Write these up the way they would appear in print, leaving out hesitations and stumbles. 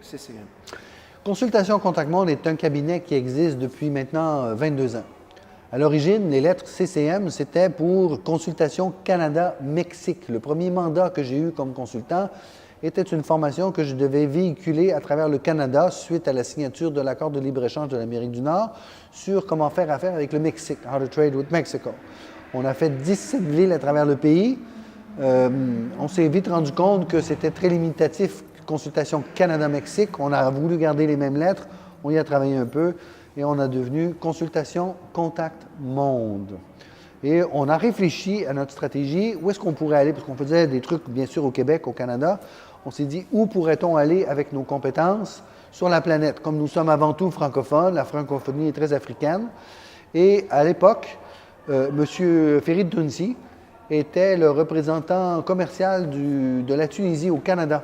CCM? Consultation Contact Monde est un cabinet qui existe depuis maintenant 22 ans. À l'origine, les lettres CCM, c'était pour Consultation Canada-Mexique. Le premier mandat que j'ai eu comme consultant était une formation que je devais véhiculer à travers le Canada suite à la signature de l'accord de libre-échange de l'Amérique du Nord sur comment faire affaire avec le Mexique, How to Trade with Mexico. On a fait 17 villes à travers le pays. On s'est vite rendu compte que c'était très limitatif, Consultation Canada-Mexique. On a voulu garder les mêmes lettres, on y a travaillé un peu et on a devenu Consultation Contact Monde. Et on a réfléchi à notre stratégie, où est-ce qu'on pourrait aller, parce qu'on faisait des trucs bien sûr au Québec, au Canada. On s'est dit, où pourrait-on aller avec nos compétences sur la planète? Comme nous sommes avant tout francophones, la francophonie est très africaine. Et à l'époque, M. Ferid Tounsi était le représentant commercial de la Tunisie au Canada.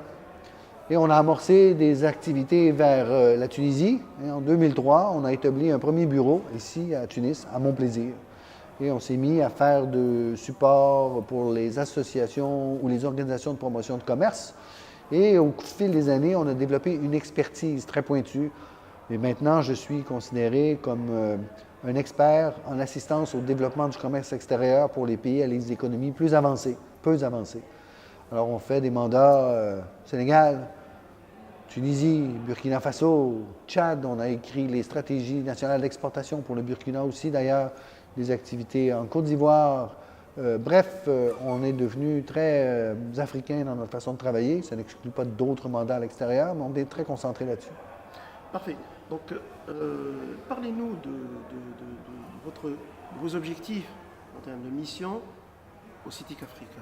Et on a amorcé des activités vers la Tunisie. Et en 2003, on a établi un premier bureau ici à Tunis, à Mon-Plaisir. Et on s'est mis à faire de support pour les associations ou les organisations de promotion de commerce. Et au fil des années, on a développé une expertise très pointue. Et maintenant, je suis considéré comme un expert en assistance au développement du commerce extérieur pour les pays à les économies plus avancées, peu avancées. Alors, on fait des mandats Sénégal, Tunisie, Burkina Faso, Tchad. On a écrit les stratégies nationales d'exportation pour le Burkina aussi, d'ailleurs, des activités en Côte d'Ivoire. Bref, on est devenu très africain dans notre façon de travailler. Ça n'exclut pas d'autres mandats à l'extérieur, mais on est très concentré là-dessus. Parfait. Donc, parlez-nous de vos objectifs en termes de mission au CITIC Africa.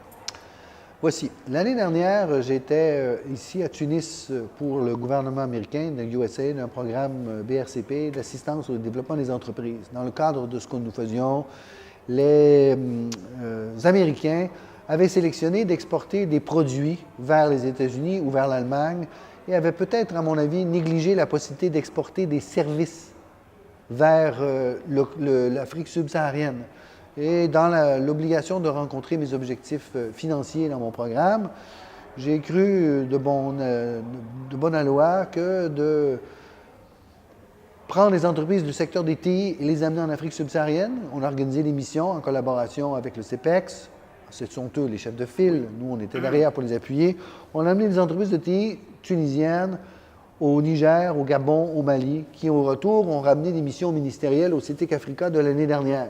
Voici. L'année dernière, j'étais ici à Tunis pour le gouvernement américain, de USA, d'un programme BRCP d'assistance au développement des entreprises. Dans le cadre de ce que nous faisions, les Américains avaient sélectionné d'exporter des produits vers les États-Unis ou vers l'Allemagne et avaient peut-être, à mon avis, négligé la possibilité d'exporter des services vers l'Afrique subsaharienne. Et dans l'obligation de rencontrer mes objectifs financiers dans mon programme, j'ai cru de bonne loi que de prendre les entreprises du secteur des TI et les amener en Afrique subsaharienne. On a organisé des missions en collaboration avec le CEPEX. Ce sont eux les chefs de file. Nous, on était derrière pour les appuyer. On a amené des entreprises de TI tunisiennes au Niger, au Gabon, au Mali, qui, au retour, ont ramené des missions ministérielles au CITIC Africa de l'année dernière.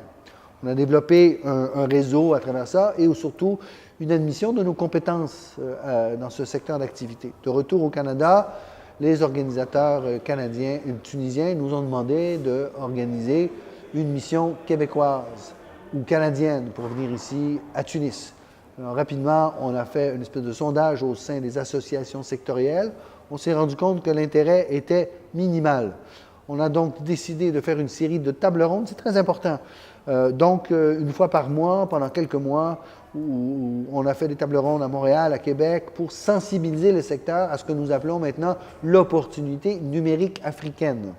On a développé un réseau à travers ça et surtout une admission de nos compétences dans ce secteur d'activité. De retour au Canada, les organisateurs canadiens et tunisiens nous ont demandé d'organiser une mission québécoise ou canadienne pour venir ici à Tunis. Alors, rapidement, on a fait une espèce de sondage au sein des associations sectorielles. On s'est rendu compte que l'intérêt était minimal. On a donc décidé de faire une série de tables rondes, c'est très important. Donc, une fois par mois, pendant quelques mois, où on a fait des tables rondes à Montréal, à Québec, pour sensibiliser le secteur à ce que nous appelons maintenant l'opportunité numérique africaine.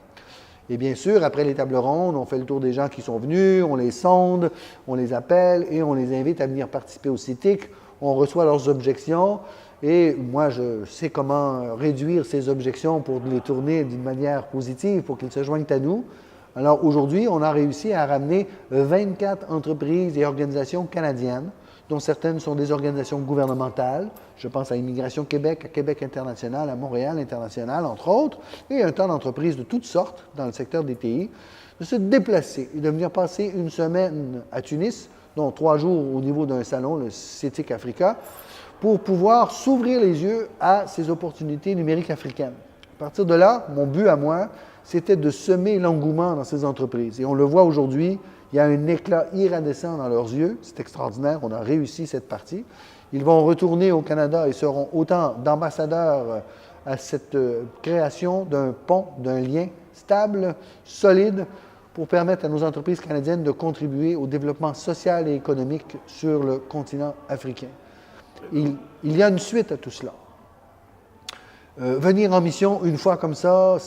Et bien sûr, après les tables rondes, on fait le tour des gens qui sont venus, on les sonde, on les appelle et on les invite à venir participer au CITIC. On reçoit leurs objections et moi, je sais comment réduire ces objections pour les tourner d'une manière positive pour qu'ils se joignent à nous. Alors aujourd'hui, on a réussi à ramener 24 entreprises et organisations canadiennes, dont certaines sont des organisations gouvernementales. Je pense à Immigration Québec, à Québec International, à Montréal International, entre autres, et un tas d'entreprises de toutes sortes dans le secteur des TI, de se déplacer et de venir passer une semaine à Tunis, dont 3 jours au niveau d'un salon, le CITIC Africa, pour pouvoir s'ouvrir les yeux à ces opportunités numériques africaines. À partir de là, mon but à moi, c'était de semer l'engouement dans ces entreprises. Et on le voit aujourd'hui, il y a un éclat iridescent dans leurs yeux. C'est extraordinaire, on a réussi cette partie. Ils vont retourner au Canada et seront autant d'ambassadeurs à cette création d'un pont, d'un lien stable, solide, pour permettre à nos entreprises canadiennes de contribuer au développement social et économique sur le continent africain. Il y a une suite à tout cela. Venir en mission une fois comme ça,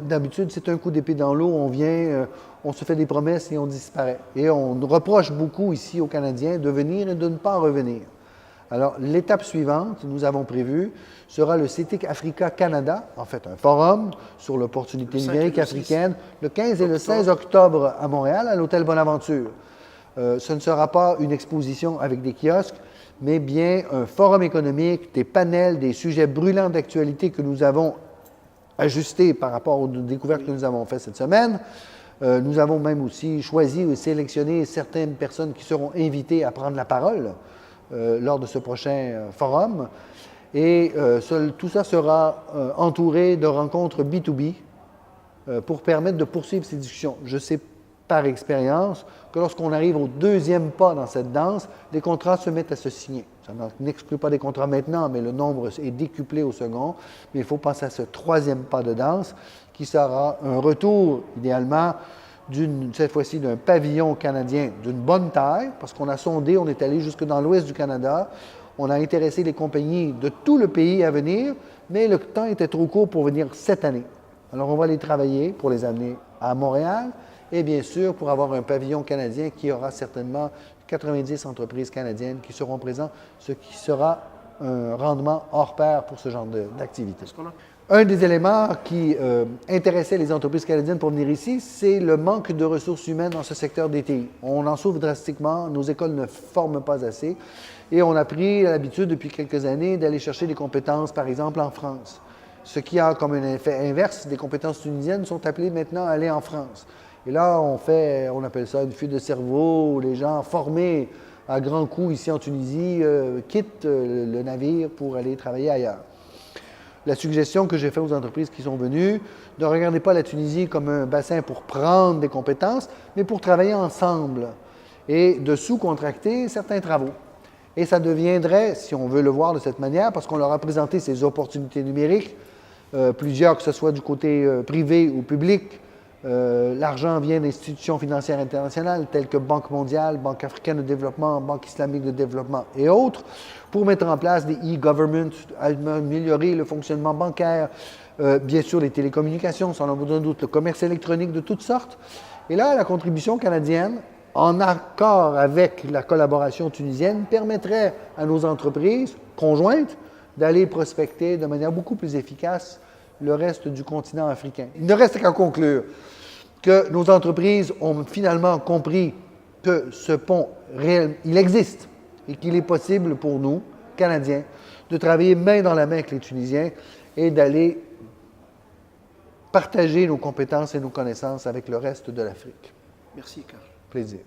d'habitude, c'est un coup d'épée dans l'eau. On vient, on se fait des promesses et on disparaît. Et on reproche beaucoup ici aux Canadiens de venir et de ne pas revenir. Alors, l'étape suivante, nous avons prévu, sera le CETIC Africa Canada, en fait un forum sur l'opportunité Le 5 numérique et le 6 africaine, le 15 et le 16 octobre à Montréal, à l'Hôtel Bonaventure. Ce ne sera pas une exposition avec des kiosques, mais bien un forum économique, des panels, des sujets brûlants d'actualité que nous avons ajustés par rapport aux découvertes que nous avons faites cette semaine. Nous avons même aussi choisi et sélectionné certaines personnes qui seront invitées à prendre la parole lors de ce prochain forum. Et tout ça sera entouré de rencontres B2B pour permettre de poursuivre ces discussions. Je sais par expérience que lorsqu'on arrive au deuxième pas dans cette danse, les contrats se mettent à se signer. Ça n'exclut pas des contrats maintenant, mais le nombre est décuplé au second. Mais il faut passer à ce troisième pas de danse qui sera un retour, idéalement, cette fois-ci d'un pavillon canadien d'une bonne taille, parce qu'on a sondé, on est allé jusque dans l'ouest du Canada, on a intéressé les compagnies de tout le pays à venir, mais le temps était trop court pour venir cette année. Alors, on va les travailler pour les amener à Montréal et bien sûr pour avoir un pavillon canadien qui aura certainement 90 entreprises canadiennes qui seront présentes, ce qui sera un rendement hors pair pour ce genre d'activité. Un des éléments qui intéressait les entreprises canadiennes pour venir ici, c'est le manque de ressources humaines dans ce secteur des TI. On en souffre drastiquement, nos écoles ne forment pas assez et on a pris l'habitude depuis quelques années d'aller chercher des compétences, par exemple, en France. Ce qui a comme un effet inverse, des compétences tunisiennes sont appelées maintenant à aller en France. Et là, on appelle ça une fuite de cerveau, où les gens formés à grands coups ici en Tunisie quittent le navire pour aller travailler ailleurs. La suggestion que j'ai faite aux entreprises qui sont venues, ne regardez pas la Tunisie comme un bassin pour prendre des compétences, mais pour travailler ensemble et de sous-contracter certains travaux. Et ça deviendrait, si on veut le voir de cette manière, parce qu'on leur a présenté ces opportunités numériques, plusieurs, que ce soit du côté privé ou public, l'argent vient d'institutions financières internationales telles que Banque mondiale, Banque africaine de développement, Banque islamique de développement et autres, pour mettre en place des e-government, améliorer le fonctionnement bancaire, bien sûr les télécommunications, sans aucun doute, le commerce électronique de toutes sortes. Et là, la contribution canadienne, en accord avec la collaboration tunisienne, permettrait à nos entreprises conjointes d'aller prospecter de manière beaucoup plus efficace le reste du continent africain. Il ne reste qu'à conclure que nos entreprises ont finalement compris que ce pont réel, il existe et qu'il est possible pour nous, Canadiens, de travailler main dans la main avec les Tunisiens et d'aller partager nos compétences et nos connaissances avec le reste de l'Afrique. Merci, Carl. Plaisir.